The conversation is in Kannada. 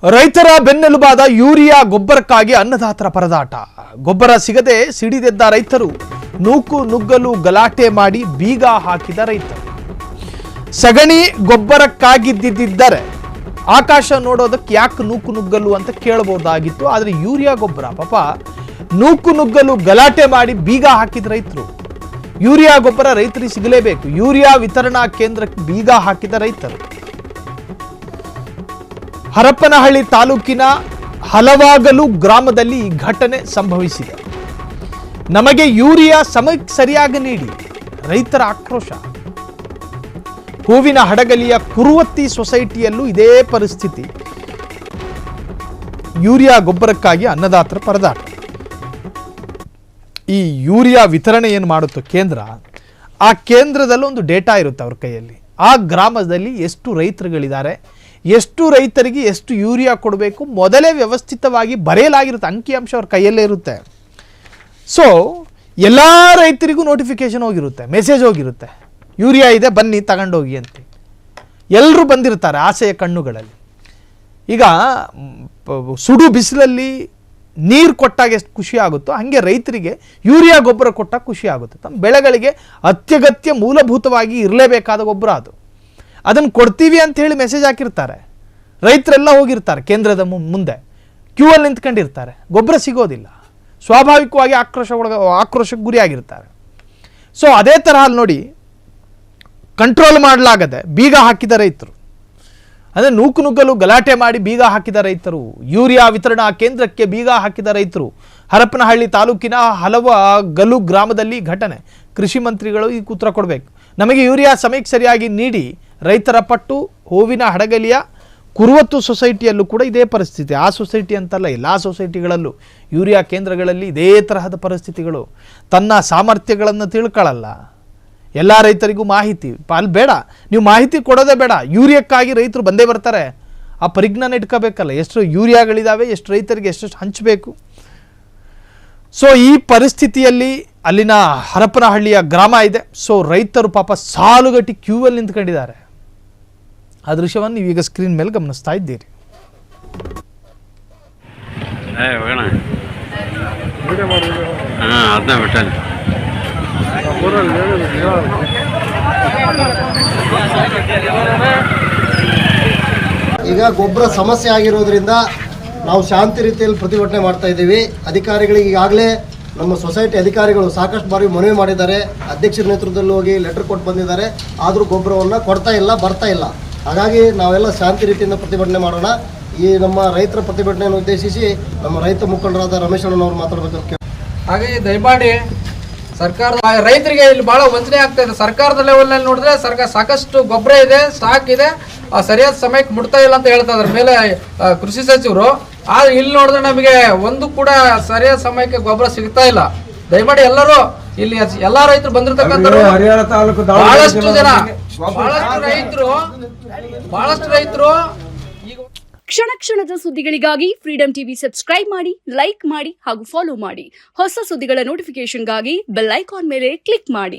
ರೈತರ ಬೆನ್ನೆಲುಬಾದ ಯೂರಿಯಾ ಗೊಬ್ಬರಕ್ಕಾಗಿ ಅನ್ನದಾತರ ಪರದಾಟ. ಗೊಬ್ಬರ ಸಿಗದೆ ಸಿಡಿದೆದ್ದ ರೈತರು ನೂಕು ನುಗ್ಗಲು ಗಲಾಟೆ ಮಾಡಿ ಬೀಗ ಹಾಕಿದ ರೈತರು. ಸಗಣಿ ಗೊಬ್ಬರಕ್ಕಾಗಿದ್ದಿದ್ದರೆ ಆಕಾಶ ನೋಡೋದಕ್ಕೆ ಯಾಕೆ ನೂಕು ನುಗ್ಗಲು ಅಂತ ಕೇಳಬಹುದಾಗಿತ್ತು. ಆದರೆ ಯೂರಿಯಾ ಗೊಬ್ಬರ ಪಾಪ ನೂಕು ನುಗ್ಗಲು ಗಲಾಟೆ ಮಾಡಿ ಬೀಗ ಹಾಕಿದ ರೈತರು. ಯೂರಿಯಾ ಗೊಬ್ಬರ ರೈತರಿಗೆ ಸಿಗಲೇಬೇಕು. ಯೂರಿಯಾ ವಿತರಣಾ ಕೇಂದ್ರಕ್ಕೆ ಬೀಗ ಹಾಕಿದ ರೈತರು. ಹರಪನಹಳ್ಳಿ ತಾಲೂಕಿನ ಹಲವಾಗಲು ಗ್ರಾಮದಲ್ಲಿ ಈ ಘಟನೆ ಸಂಭವಿಸಿದೆ. ನಮಗೆ ಯೂರಿಯಾ ಸಮಯಕ್ಕೆ ಸರಿಯಾಗಿ ನೀಡಿ, ರೈತರ ಆಕ್ರೋಶ. ಹೂವಿನ ಹಡಗಲಿಯ ಕುರುವತ್ತಿ ಸೊಸೈಟಿಯಲ್ಲೂ ಇದೇ ಪರಿಸ್ಥಿತಿ. ಯೂರಿಯಾ ಗೊಬ್ಬರಕ್ಕಾಗಿ ಅನ್ನದಾತರ ಪರದಾಟ. ಈ ಯೂರಿಯಾ ವಿತರಣೆ ಏನು ಮಾಡುತ್ತೋ ಕೇಂದ್ರ, ಆ ಕೇಂದ್ರದಲ್ಲಿ ಒಂದು ಡೇಟಾ ಇರುತ್ತೆ ಅವ್ರ ಕೈಯಲ್ಲಿ. ಆ ಗ್ರಾಮದಲ್ಲಿ ಎಷ್ಟು ರೈತರುಗಳಿದ್ದಾರೆ, ಎಷ್ಟು ರೈತರಿಗೆ ಎಷ್ಟು ಯೂರಿಯಾ ಕೊಡಬೇಕು ಮೊದಲೇ ವ್ಯವಸ್ಥಿತವಾಗಿ ಬರೆಯಲಾಗಿರುತ್ತೆ. ಅಂಕಿಅಂಶ ಅವ್ರ ಕೈಯಲ್ಲೇ ಇರುತ್ತೆ. ಸೊ ಎಲ್ಲ ರೈತರಿಗೂ ನೋಟಿಫಿಕೇಶನ್ ಹೋಗಿರುತ್ತೆ, ಮೆಸೇಜ್ ಹೋಗಿರುತ್ತೆ, ಯೂರಿಯಾ ಇದೆ ಬನ್ನಿ ತಗೊಂಡೋಗಿ ಅಂತ. ಎಲ್ಲರೂ ಬಂದಿರ್ತಾರೆ ಆಸೆಯ ಕಣ್ಣುಗಳಲ್ಲಿ. ಈಗ ಸುಡು ಬಿಸಿಲಲ್ಲಿ ನೀರು ಕೊಟ್ಟಾಗ ಎಷ್ಟು ಖುಷಿ ಆಗುತ್ತೋ ಹಾಗೆ ರೈತರಿಗೆ ಯೂರಿಯಾ ಗೊಬ್ಬರ ಕೊಟ್ಟಾಗ ಖುಷಿ ಆಗುತ್ತೆ. ತಮ್ಮ ಬೆಳೆಗಳಿಗೆ ಅತ್ಯಗತ್ಯ ಮೂಲಭೂತವಾಗಿ ಇರಲೇಬೇಕಾದ ಗೊಬ್ಬರ ಅದು. ಅದನ್ನು ಕೊಡ್ತೀವಿ ಅಂತ ಹೇಳಿ ಮೆಸೇಜ್ ಹಾಕಿರ್ತಾರೆ. ರೈತರೆಲ್ಲ ಹೋಗಿರ್ತಾರೆ ಕೇಂದ್ರದ ಮುಂದೆ ಕ್ಯೂ ಅಲ್ಲಿ ನಿಂತ್ಕೊಂಡಿರ್ತಾರೆ. ಗೊಬ್ಬರ ಸಿಗೋದಿಲ್ಲ. ಸ್ವಾಭಾವಿಕವಾಗಿ ಆಕ್ರೋಶಕ್ಕೆ ಗುರಿಯಾಗಿರ್ತಾರೆ. ಸೊ ಅದೇ ತರಹ ನೋಡಿ, ಕಂಟ್ರೋಲ್ ಮಾಡಲಾಗದೆ ಬೀಗ ಹಾಕಿದ ರೈತರು, ಅಂದರೆ ನೂಕು ನುಗ್ಗಲು ಗಲಾಟೆ ಮಾಡಿ ಬೀಗ ಹಾಕಿದ ರೈತರು. ಯೂರಿಯಾ ವಿತರಣಾ ಕೇಂದ್ರಕ್ಕೆ ಬೀಗ ಹಾಕಿದ ರೈತರು. ಹರಪನಹಳ್ಳಿ ತಾಲೂಕಿನ ಹಲವಾಗಲು ಗ್ರಾಮದಲ್ಲಿ ಘಟನೆ. ಕೃಷಿ ಮಂತ್ರಿಗಳು ಈ ಉತ್ತರ ಕೊಡಬೇಕು. ನಮಗೆ ಯೂರಿಯಾ ಸಮಯಕ್ಕೆ ಸರಿಯಾಗಿ ನೀಡಿ. ರೈತರ ಪಟ್ಟು. ಹೂವಿನ ಹಡಗಲಿಯ ಕುರುವತ್ತು ಸೊಸೈಟಿಯಲ್ಲೂ ಕೂಡ ಇದೇ ಪರಿಸ್ಥಿತಿ. ಆ ಸೊಸೈಟಿ ಅಂತಲ್ಲ, ಎಲ್ಲ ಸೊಸೈಟಿಗಳಲ್ಲೂ ಯೂರಿಯಾ ಕೇಂದ್ರಗಳಲ್ಲಿ ಇದೇ ತರಹದ ಪರಿಸ್ಥಿತಿಗಳು. ತನ್ನ ಸಾಮರ್ಥ್ಯಗಳನ್ನು ತಿಳ್ಕೊಳ್ಳಲ್ಲ. ಎಲ್ಲ ರೈತರಿಗೂ ಮಾಹಿತಿ ಅಲ್ಲಿ ಬೇಡ, ನೀವು ಮಾಹಿತಿ ಕೊಡೋದೇ ಬೇಡ. ಯೂರಿಯಾಕ್ಕಾಗಿ ರೈತರು ಬಂದೇ ಬರ್ತಾರೆ. ಆ ಪರಿಜ್ಞಾನ ಇಟ್ಕೋಬೇಕಲ್ಲ, ಎಷ್ಟು ಯೂರಿಯಾಗಳಿದ್ದಾವೆ, ಎಷ್ಟು ರೈತರಿಗೆ ಎಷ್ಟೆಷ್ಟು ಹಂಚಬೇಕು. ಸೊ ಈ ಪರಿಸ್ಥಿತಿಯಲ್ಲಿ ಅಲ್ಲಿನ ಹರಪನಹಳ್ಳಿಯ ಗ್ರಾಮ ಇದೆ. ಸೊ ರೈತರು ಪಾಪ ಸಾಲುಗಟ್ಟಿ ಕ್ಯೂ ಅಲ್ಲಿ ನಿಂತ್ಕೊಂಡಿದ್ದಾರೆ. ಆ ದೃಶ್ಯವನ್ನು ನೀವೀಗ ಸ್ಕ್ರೀನ್ ಮೇಲೆ ಗಮನಿಸ್ತಾ ಇದ್ದೀರಿ. ಈಗ ಗೊಬ್ಬರ ಸಮಸ್ಯೆ ಆಗಿರೋದ್ರಿಂದ ನಾವು ಶಾಂತಿ ರೀತಿಯಲ್ಲಿ ಪ್ರತಿಭಟನೆ ಮಾಡ್ತಾ ಇದ್ದೀವಿ. ಅಧಿಕಾರಿಗಳಿಗೆ ಈಗಾಗಲೇ ನಮ್ಮ ಸೊಸೈಟಿ ಅಧಿಕಾರಿಗಳು ಸಾಕಷ್ಟು ಬಾರಿ ಮನವಿ ಮಾಡಿದ್ದಾರೆ. ಅಧ್ಯಕ್ಷರ ನೇತೃತ್ವದಲ್ಲಿ ಹೋಗಿ ಲೆಟರ್ ಕೊಟ್ಟು ಬಂದಿದ್ದಾರೆ. ಆದರೂ ಗೊಬ್ಬರವನ್ನು ಕೊಡ್ತಾ ಇಲ್ಲ, ಬರ್ತಾ ಇಲ್ಲ. ಹಾಗಾಗಿ ನಾವೆಲ್ಲ ಶಾಂತಿ ರೀತಿಯಿಂದ ಪ್ರತಿಭಟನೆ ಮಾಡೋಣ. ಈ ನಮ್ಮ ರೈತರ ಪ್ರತಿಭಟನೆಯನ್ನು ಉದ್ದೇಶಿಸಿ ನಮ್ಮ ರೈತ ಮುಖಂಡರಾದ ರಮೇಶ್ ಅಣ್ಣನವರು ಮಾತಾಡಬೇಕು. ಹಾಗಾಗಿ ದಯಮಾಡಿ ಸರ್ಕಾರದ ರೈತರಿಗೆ ಇಲ್ಲಿ ಬಹಳ ವಂಚನೆ ಆಗ್ತಾ ಇದೆ. ಸರ್ಕಾರದ ಲೆವೆಲ್ನಲ್ಲಿ ನೋಡಿದ್ರೆ ಸರ್ಕಾರ ಸಾಕಷ್ಟು ಗೊಬ್ಬರ ಇದೆ, ಸ್ಟಾಕ್ ಇದೆ, ಸರಿಯಾದ ಸಮಯಕ್ಕೆ ಮುಟ್ತಾ ಇಲ್ಲ ಅಂತ ಹೇಳ್ತಾ ಇದ್ದಾರೆ ಮೇಲೆ ಕೃಷಿ ಸಚಿವರು. ಆದ್ರೆ ಇಲ್ಲಿ ನೋಡಿದ್ರೆ ನಮಗೆ ಒಂದು ಕೂಡ ಸರಿಯಾದ ಸಮಯಕ್ಕೆ ಗೊಬ್ಬರ ಸಿಗ್ತಾ ಇಲ್ಲ. ದಯಮಾಡಿ ಎಲ್ಲರೂ ಇಲ್ಲಿ ಎಲ್ಲಾ ರೈತರು ಬಂದಿರತಕ್ಕಂಥ ಬಹಳಷ್ಟು ರೈತರು ಕ್ಷಣ ಕ್ಷಣದ ಸುದ್ದಿಗಳಿಗಾಗಿ ಫ್ರೀಡಂ ಟಿವಿ ಸಬ್ಸ್ಕ್ರೈಬ್ ಮಾಡಿ, ಲೈಕ್ ಮಾಡಿ ಹಾಗೂ ಫಾಲೋ ಮಾಡಿ. ಹೊಸ ಸುದ್ದಿಗಳ ನೋಟಿಫಿಕೇಶನ್ಗಾಗಿ ಬೆಲ್ ಐಕಾನ್ ಮೇಲೆ ಕ್ಲಿಕ್ ಮಾಡಿ.